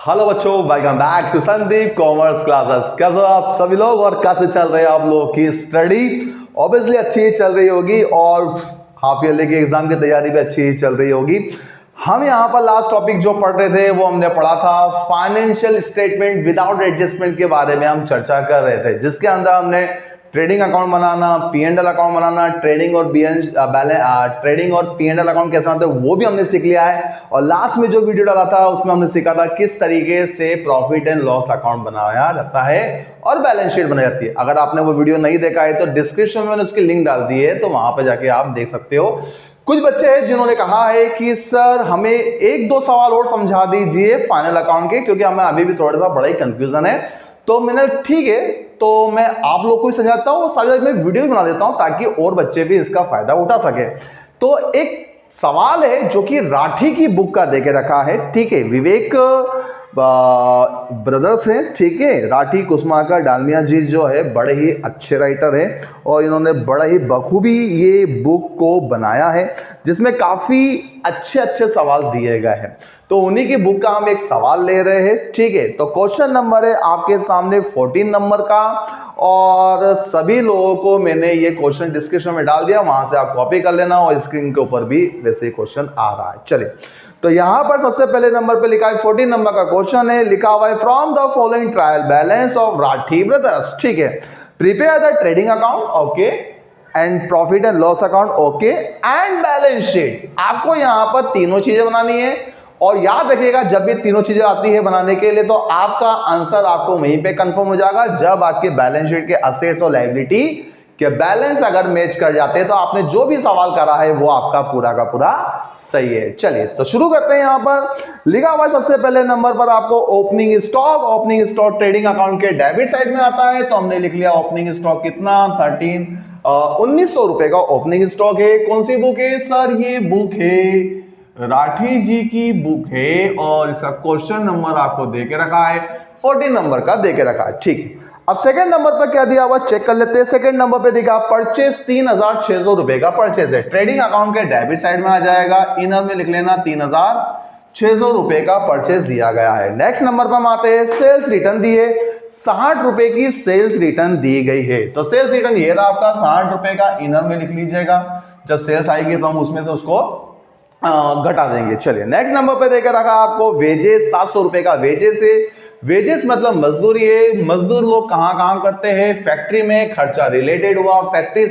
Hello बच्चों, welcome back to Sandeep commerce classes. कैसे हो आप सभी लोग और कैसे चल रहे हैं आप लोगों की स्टडी? ऑब्वियसली अच्छी ही चल रही होगी और हाफ ईयरली के एग्जाम की तैयारी भी अच्छी ही चल रही होगी। हम यहाँ पर लास्ट टॉपिक जो पढ़ रहे थे वो हमने पढ़ा था फाइनेंशियल स्टेटमेंट विदाउट एडजस्टमेंट के बारे में हम चर्चा कर रहे थे, जिसके अंदर हमने ट्रेडिंग अकाउंट बनाना, P&L अकाउंट बनाना, ट्रेडिंग और ट्रेडिंग और P&L अकाउंट कैसे बनाते हैं वो भी हमने सीख लिया है। और लास्ट में जो वीडियो डाला था उसमें हमने सीखा था किस तरीके से प्रॉफिट एंड लॉस अकाउंट बनाया जाता है और बैलेंस शीट बनाई जाती है। अगर आपने वो वीडियो नहीं देखा है तो डिस्क्रिप्शन में मैंने उसकी लिंक डाल दी है, तो वहां पर जाके आप देख सकते हो। कुछ बच्चे हैं जिन्होंने कहा है कि सर हमें एक दो सवाल और समझा दीजिए फाइनल अकाउंट के, क्योंकि हमें अभी भी थोड़ा सा बड़ा ही कंफ्यूजन है। तो मैंने ठीक है, तो मैं आप लोग को ही समझाता हूँ, साथ में वीडियो बना देता हूँ ताकि और बच्चे भी इसका फायदा उठा सके। तो एक सवाल है जो कि राठी की बुक का देके रखा है, ठीक है, विवेक ब्रदर्स हैं, ठीक है, राठी कुसुमाकर डालमिया जी जो है बड़े ही अच्छे राइटर हैं और इन्होंने बड़ा ही बखूबी ये बुक को बनाया है, जिसमें काफी अच्छे अच्छे सवाल दिए गए हैं। तो उन्हीं की बुक का हम एक सवाल ले रहे हैं, ठीक है। तो क्वेश्चन नंबर है आपके सामने 14 नंबर का, और सभी लोगों को मैंने ये क्वेश्चन डिस्क्रिप्शन में डाल दिया, वहां से आप कॉपी कर लेना और स्क्रीन के ऊपर भी वैसे ही क्वेश्चन आ रहा है। चलिए, तो यहां पर सबसे पहले नंबर पे लिखा है 14 नंबर का क्वेश्चन है, लिखा हुआ है from the following trial balance of Rathi brothers, ठीक है, prepare the trading account, okay, and profit and loss account, okay, and balance sheet. आपको यहां पर तीनों चीजें बनानी है और याद रखिएगा जब ये तीनों चीजें आती है बनाने के लिए तो आपका आंसर आपको वहीं पे कंफर्म हो जाएगा जब आपके बैलेंस शीट के असेट्स और लायबिलिटी के बैलेंस अगर मैच कर जाते हैं तो आपने जो भी सवाल करा है वो आपका पूरा का पूरा सही है। चलिए, तो शुरू करते हैं। यहां पर लिखा हुआ सबसे पहले नंबर पर आपको opening stock. Opening stock trading account के डेबिट साइड में आता है, तो हमने लिख लिया ओपनिंग स्टॉक कितना 1900 रुपए का ओपनिंग स्टॉक है। कौन सी बुक है सर? ये बुक है राठी जी की बुक है और इसका क्वेश्चन नंबर आपको देके रखा है 14 नंबर का देके रखा है, ठीक। अब सेकंड नंबर पर क्या दिया हुआ चेक कर लेते हैं। सेकंड नंबर पे दिखा परचेस 3600 रुपए का परचेस है, ट्रेडिंग अकाउंट के डेबिट साइड में आ जाएगा, इनर में लिख लेना 3600 रुपए का परचेस दिया गया है। नेक्स्ट नंबर पर हम आते हैं, सेल्स रिटर्न दिए 60 रुपए की सेल्स रिटर्न दी गई है, तो सेल्स रिटर्न ये रहा आपका 60 रुपए का, इनर में लिख लीजिएगा, जब सेल्स आएगी तो हम उसमें से उसको घटा देंगे। चलिए, नेक्स्ट नंबर पे देकर रखा आपको वेजेस 700 रुपए का वेजेस है। वेजेस मतलब मजदूरी है, मजदूर लोग कहां काम करते हैं? फैक्ट्री में, खर्चा रिलेटेड हुआ फैक्ट्री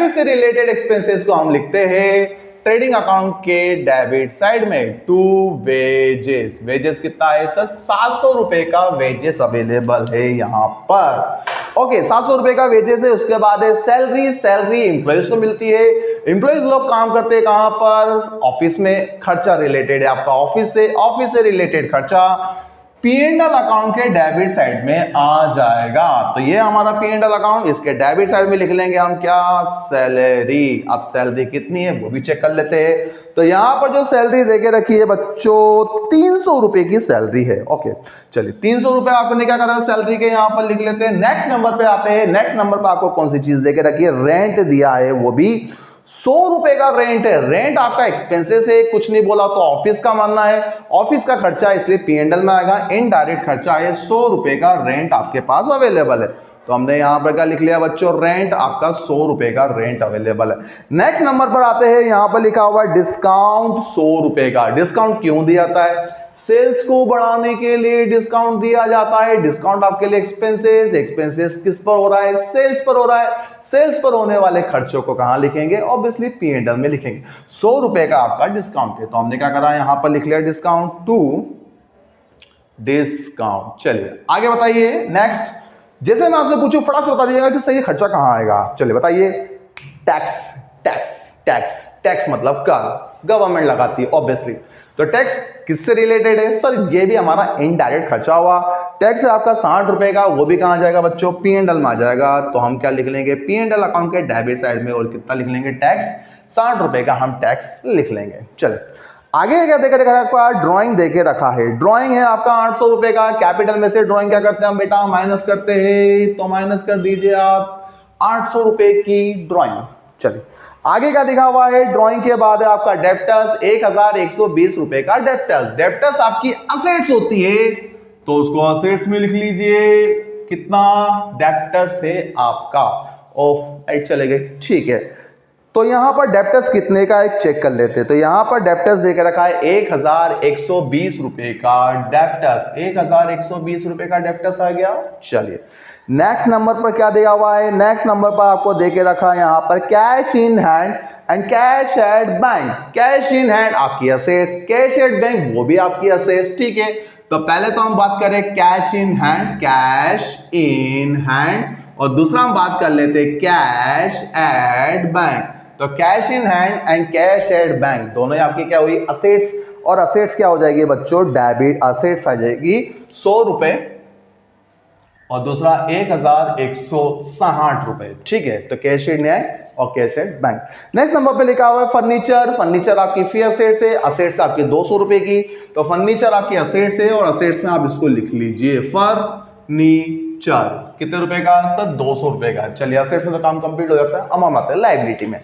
से रिलेटेड एक्सपेंसेस को हम लिखते हैं ट्रेडिंग अकाउंट के डेबिट साइड में टू वेजेस। वेजेस कितना है सर? 700 रुपए का वेजेस अवेलेबल है यहां पर, ओके, 700 रुपए का वेजेस है। उसके बाद है सैलरी। सैलरी इंप्लॉइज को मिलती है, इंप्लॉइज लोग काम करते हैं कहां पर? ऑफिस में, खर्चा रिलेटेड है आपका ऑफिस से रिलेटेड खर्चा P&L अकाउंट के डेबिट साइड में आ जाएगा। तो ये हमारा P&L अकाउंट, इसके डेबिट साइड में लिख लेंगे हम क्या? सैलरी। अब सैलरी कितनी है वो भी चेक कर लेते हैं। तो यहां पर जो सैलरी देके रखी है बच्चों 300 रुपए की सैलरी है, ओके। चलिए, 300 रुपए आपने क्या करा सैलरी के, यहां पर लिख लेते हैं। नेक्स्ट नंबर पे आते हैं। नेक्स्ट नंबर पे आपको कौन सी चीज देके रखी है? रेंट दिया है, वो भी 100 रुपए का रेंट है। रेंट आपका एक्सपेंसेस है, कुछ नहीं बोला तो ऑफिस का मानना है, ऑफिस का खर्चा इसलिए P&L में आएगा, इनडायरेक्ट खर्चा है, 100 रुपए का रेंट आपके पास अवेलेबल है। तो हमने यहां पर क्या लिख लिया बच्चों? रेंट आपका 100 रुपए का रेंट अवेलेबल है। नेक्स्ट नंबर पर आते हैं, यहां पर लिखा हुआ है डिस्काउंट 100 रुपए का। डिस्काउंट क्यों दिया जाता है? सेल्स को बढ़ाने के लिए डिस्काउंट दिया जाता है। डिस्काउंट आपके लिए एक्सपेंसेस किस पर हो रहा है? सेल्स पर हो रहा है। सेल्स पर होने वाले खर्चों को कहां लिखेंगे? ऑब्वियसली P&L में लिखेंगे। 100 रुपए का आपका डिस्काउंट है, तो हमने क्या करा यहां पर लिख लिया डिस्काउंट टू डिस्काउंट। चलिए आगे बताइए। नेक्स्ट, जैसे मैं आपसे पूछूं फटाक से बता दीजिएगा कि सही खर्चा कहां आएगा। चलिए बताइए। टैक्स टैक्स टैक्स टैक्स मतलब कर, गवर्नमेंट लगाती है ऑब्वियसली। तो टैक्स किससे रिलेटेड है सर? ये भी हमारा इनडायरेक्ट खर्चा हुआ। टैक्स है आपका 60 रुपए का, वो भी कहां जाएगा बच्चों? P&L में आ जाएगा। तो हम क्या लिख लेंगे? P&L अकाउंट के डेबिट साइड में और कितना लिख लेंगे? टैक्स 60 रुपए का हम टैक्स लिख लेंगे। चलिए आगे क्या देकर रखा है आपका? ड्राइंग देके रखा है। ड्राइंग है आपका 800 रुपए का। कैपिटल में से ड्राइंग क्या करते हैं हम बेटा? माइनस करते हैं, तो माइनस कर दीजिए आप 800 रुपए की ड्राइंग। चलिए आगे का दिखा हुआ है ड्राइंग के बाद है आपका डेप्टर्स 1120 रुपए का डेप्टर्स। डेप्टर्स आपकी असेट्स होती है तो उसको असेट्स में लिख लीजिए कितना डेप्टर्स है आपका। ओह एट चले गए, ठीक है। तो यहां पर डेप्टर्स कितने का है चेक कर लेते हैं। तो यहां पर डेप्टर्स देके रखा है 1120 रुपए का डेप्टर्स, 1120 रुपए का डेप्टर्स आ गया। चलिए नेक्स्ट नंबर पर क्या दिया हुआ है, नेक्स्ट नंबर पर आपको देके रखा है यहां पर cash in hand and cash at bank. Cash in hand आपकी असेट्स, कैश एट बैंक वो भी आपकी असेट्स, ठीक है। तो पहले तो हम बात करें cash in hand, cash in hand, और दूसरा हम बात कर लेते हैं कैश एट बैंक। तो cash in hand and cash at bank दोनों ही आपकी क्या हुई असेट्स, और असेट्स क्या हो जाएगी बच्चों डेबिट असेट्स आ जाएगी 100 रुपए और दूसरा 1160 रुपए, ठीक है। तो कैश इन हैंड और cash at bank. Next number पे लिखा हुआ है फर्नीचर। फर्नीचर आपकी फी असेट्स है, असेट्स आपकी 200 रुपए की। तो फर्नीचर आपकी असेट्स है और असेट्स में आप इसको लिख लीजिए फर्नीचर। कितने रुपए का सर 200 रुपए का। चलिए असेट्स में तो काम कंप्लीट हो जाता है। अब हम आते हैं लायबिलिटी में।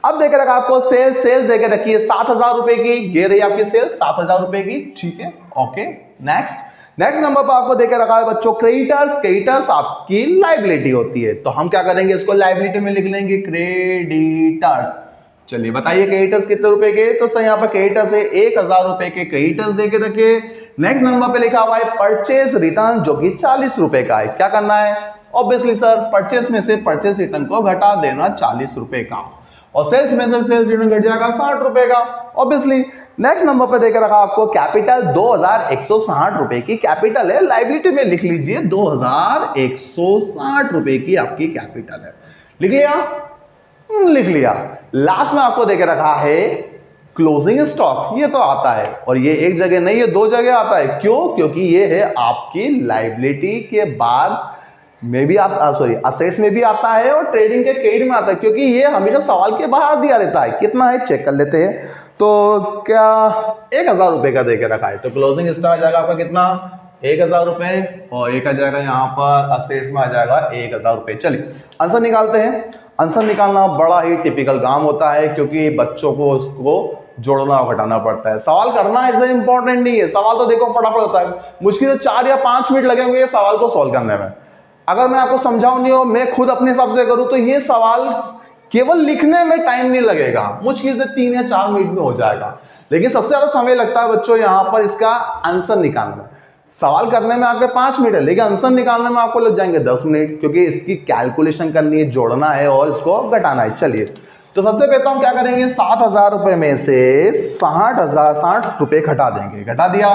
अब देखे रखा आपको सेल्स, सेल्स देके रखी है 7000 रुपए की, ये रही आपकी सेल्स 7000 रुपए की, ठीक है ओके। नेक्स्ट नंबर पर आपको देके रखा है बच्चों क्रेडिटर्स। क्रेडिटर्स आपकी लायबिलिटी होती है तो हम क्या करेंगे इसको लायबिलिटी में लिख लेंगे क्रेडिटर्स। चलिए बताइए क्रेडिटर्स कितने रुपए के, तो सर यहाँ पर क्रेडिटर्स है 1000 रुपए के क्रेडिटर्स देके रखे। नेक्स्ट नंबर पे लिखा हुआ है परचेज रिटर्न जो कि 40 रुपए का है। क्या करना है ऑब्वियसली सर परचेस में से परचेस रिटर्न को घटा देना 40 रुपए का, और सेल्स में से सेल्स रिटर्न घट जाएगा 60 रुपए का ऑब्वियसली। नेक्स्ट नंबर पे देकर रखा आपको कैपिटल 2160 रुपए की कैपिटल है, लायबिलिटी में लिख लीजिए 2160 रुपए की आपकी कैपिटल है। लिख लिया, लिख लिया। लास्ट में आपको देकर रखा है क्लोजिंग स्टॉक, ये तो आता है और ये एक जगह नहीं है 2 जगह आता है। क्यों? क्योंकि ये है आपकी लायबिलिटी के बाद में भी आता, सॉरी असेट्स में भी आता है और ट्रेडिंग के क्रेडिट में आता है, क्योंकि ये हमेशा सवाल के बाहर दिया रहता है। कितना है चेक कर लेते हैं। तो क्या 1000 रुपए का देके रखा है तो क्लोजिंग स्टॉक आ जाएगा आपका कितना 1000 रुपए, और एक आ जाएगा यहाँ पर असेट्स में आ जाएगा 1000 रुपए। चलिए आंसर निकालते हैं। आंसर निकालना बड़ा ही टिपिकल काम होता है क्योंकि बच्चों को उसको जोड़ना और घटाना पड़ता है। सवाल करना ऐसे इंपॉर्टेंट नहीं है, सवाल तो देखो फटाफट होता है। मुश्किल से 4 या 5 मिनट लगेंगे ये सवाल को सॉल्व करने में। अगर मैं आपको समझाऊं नहीं और मैं खुद अपने हिसाब से करूं तो ये सवाल केवल लिखने में टाइम नहीं लगेगा, मुश्किल से 3 या 4 मिनट में हो जाएगा। लेकिन सबसे ज्यादा समय लगता है बच्चों यहां पर इसका आंसर निकालने में। सवाल करने में आपके 5 मिनट है लेकिन आंसर निकालने में आपको लग जाएंगे 10 मिनट, क्योंकि इसकी कैलकुलेशन करनी है, जोड़ना है और इसको घटाना है। चलिए तो सबसे पहले हम क्या करेंगे 7000 रुपए में से 60 रुपए घटा देंगे। घटा दिया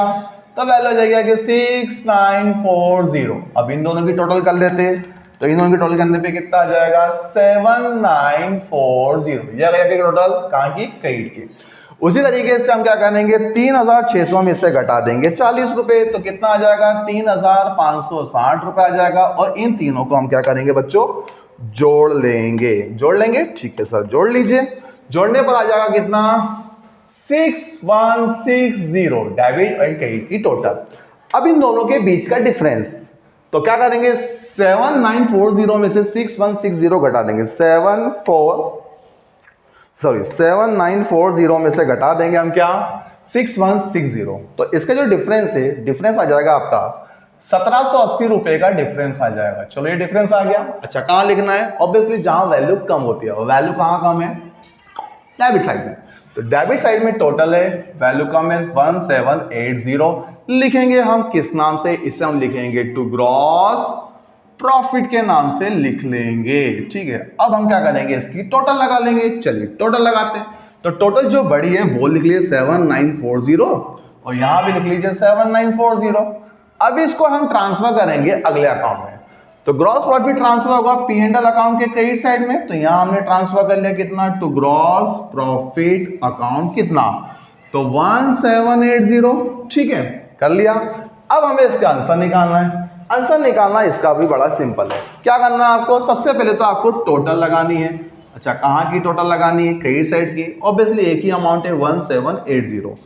तो वैल्यू आ जाएगा कि 6940। अब इन दोनों की टोटल कर लेते हैं तो इन दोनों की टोटल करने पे कितना आ जाएगा 7940। ये आ गया टोटल कहाँ की क्रेडिट की। उसी तरीके से हम क्या करेंगे 3600 में से घटा देंगे 40 रुपए तो कितना आ जाएगा 3560 रुपए आ जाएगा, और इन तीनों को हम क्या करेंगे बच्चों जोड़ लेंगे। जोड़ लेंगे ठीक है सर जोड़ लीजिए। जोड़ने पर आ जाएगा कितना 6160 डेबिट एंड क्रेडिट की टोटल। अब इन दोनों के बीच का डिफरेंस तो क्या करेंगे 7940 में से 6160 घटा देंगे 7940 में से घटा देंगे हम क्या 6160। तो इसका जो डिफरेंस है डिफरेंस आ जाएगा आपका 1780 रुपए का डिफरेंस आ जाएगा। चलो ये डिफरेंस आ गया। अच्छा कहां लिखना है ऑब्वियसली जहां वैल्यू कम होती है। वैल्यू कहां कम है डेबिट साइड में। तो डेबिट साइड में टोटल है वैल्यू कम है 1780 लिखेंगे हम किस नाम से, इसे हम लिखेंगे टू ग्रॉस प्रॉफिट के नाम से लिख लेंगे। ठीक है अब हम क्या करेंगे इसकी टोटल लगा लेंगे। चलिए टोटल लगाते हैं। तो टोटल जो बड़ी है वो लिख लीजिए 7940 और यहां भी लिख लीजिए 7940। अब इसको हम ट्रांसफर करेंगे अगले अकाउंट में। तो ग्रॉस प्रॉफिट ट्रांसफर होगा P&L अकाउंट के क्रेडिट साइड में। तो यहां हमने ट्रांसफर कर लिया कितना टू ग्रॉस प्रॉफिट अकाउंट कितना तो 1780। ठीक है कर लिया। अब हमें इसका आंसर निकालना है। आंसर निकालना इसका भी बड़ा सिंपल है। क्या करना है आपको सबसे पहले तो आपको टोटल लगानी है। अच्छा कहां की टोटल लगानी है क्रेडिट साइड की। ऑब्वियसली एक ही अमाउंट है 1780।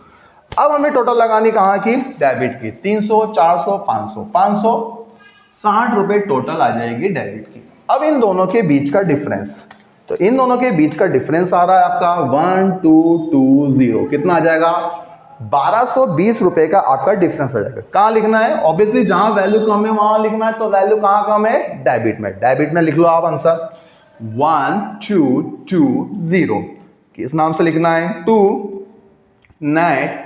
अब हमें टोटल लगानी कहां की डेबिट की 300 400 500 560 रुपए टोटल आ जाएगी डेबिट की। अब इन दोनों के बीच का डिफरेंस तो इन दोनों के बीच का डिफरेंस आ रहा है आपका 1220, कितना आ जाएगा 1220 रुपए का आपका डिफरेंस आ जाएगा। कहां लिखना है, ऑब्वियसली जहां वैल्यू कम है वहां लिखना है। तो वैल्यू कहां कम है, डेबिट में। डेबिट में लिख लो आप आंसर 1220, किस नाम से लिखना है, टू नेट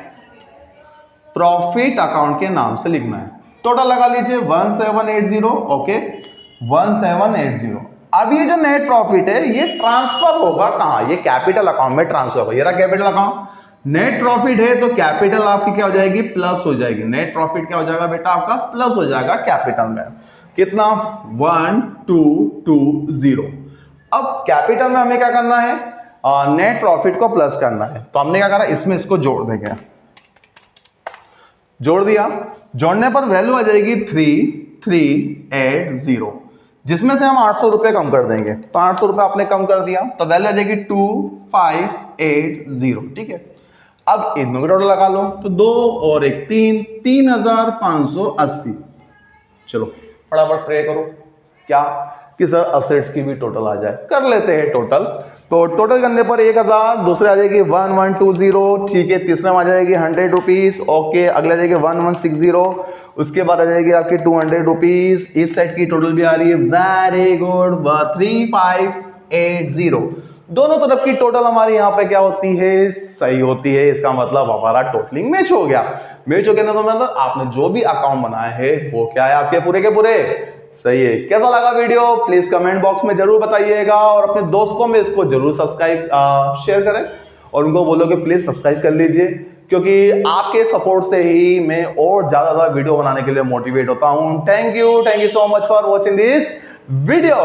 प्रॉफिट अकाउंट के नाम से लिखना है। टोटल लगा लीजिए 1780, ओके 1780। अब ये जो नेट प्रॉफिट है ये ट्रांसफर होगा कहां, ये कैपिटल अकाउंट में ट्रांसफर होगा। ये रहा कैपिटल अकाउंट, नेट प्रॉफिट है तो कैपिटल आपकी क्या हो जाएगी, प्लस हो जाएगी। नेट प्रॉफिट क्या हो जाएगा बेटा आपका, प्लस हो जाएगा कैपिटल में। कितना 1220। अब कैपिटल में हमें क्या करना है, नेट प्रॉफिट को प्लस करना है। तो हमने क्या करा, इसमें इसको जोड़ देंगे। जोड़ दिया, जोड़ने पर वैल्यू आ जाएगी 3380, जिसमें से हम 800 रुपए कम कर देंगे। तो 800 रुपए आपने कम कर दिया तो वैल्यू आ जाएगी 2580, ठीक है। अब इन दोनों टोटल लगा लो, तो 2 और 1 3, 3580। चलो फटाफट ट्रे करो क्या कि सर असेट्स की भी टोटल आ जाए, कर लेते हैं टोटल। तो टोटल करने पर 1000, दूसरे आ जाएगी 1120, ठीक है। तीसरे में आ जाएगी 100 रुपीज, ओके। अगले आ जाएगी 1160, उसके बाद आ जाएगी आपकी 200 रुपीज। इस साइड की टोटल भी आ रही है, वेरी गुड, 3580। दोनों तरफ की टोटल हमारी यहाँ पे क्या होती है, सही होती है। इसका मतलब हमारा टोटलिंग मैच हो गया। मैच हो गया तो मतलब आपने जो भी अकाउंट बनाए हैं वो क्या है, आपके पूरे के पूरे सही है। कैसा लगा वीडियो प्लीज कमेंट बॉक्स में जरूर बताइएगा, और अपने दोस्तों में इसको जरूर सब्सक्राइब शेयर करें और उनको बोलो कि प्लीज सब्सक्राइब कर लीजिए, क्योंकि आपके सपोर्ट से ही मैं और ज्यादा वीडियो बनाने के लिए मोटिवेट होता हूं। Thank you so much for watching this video.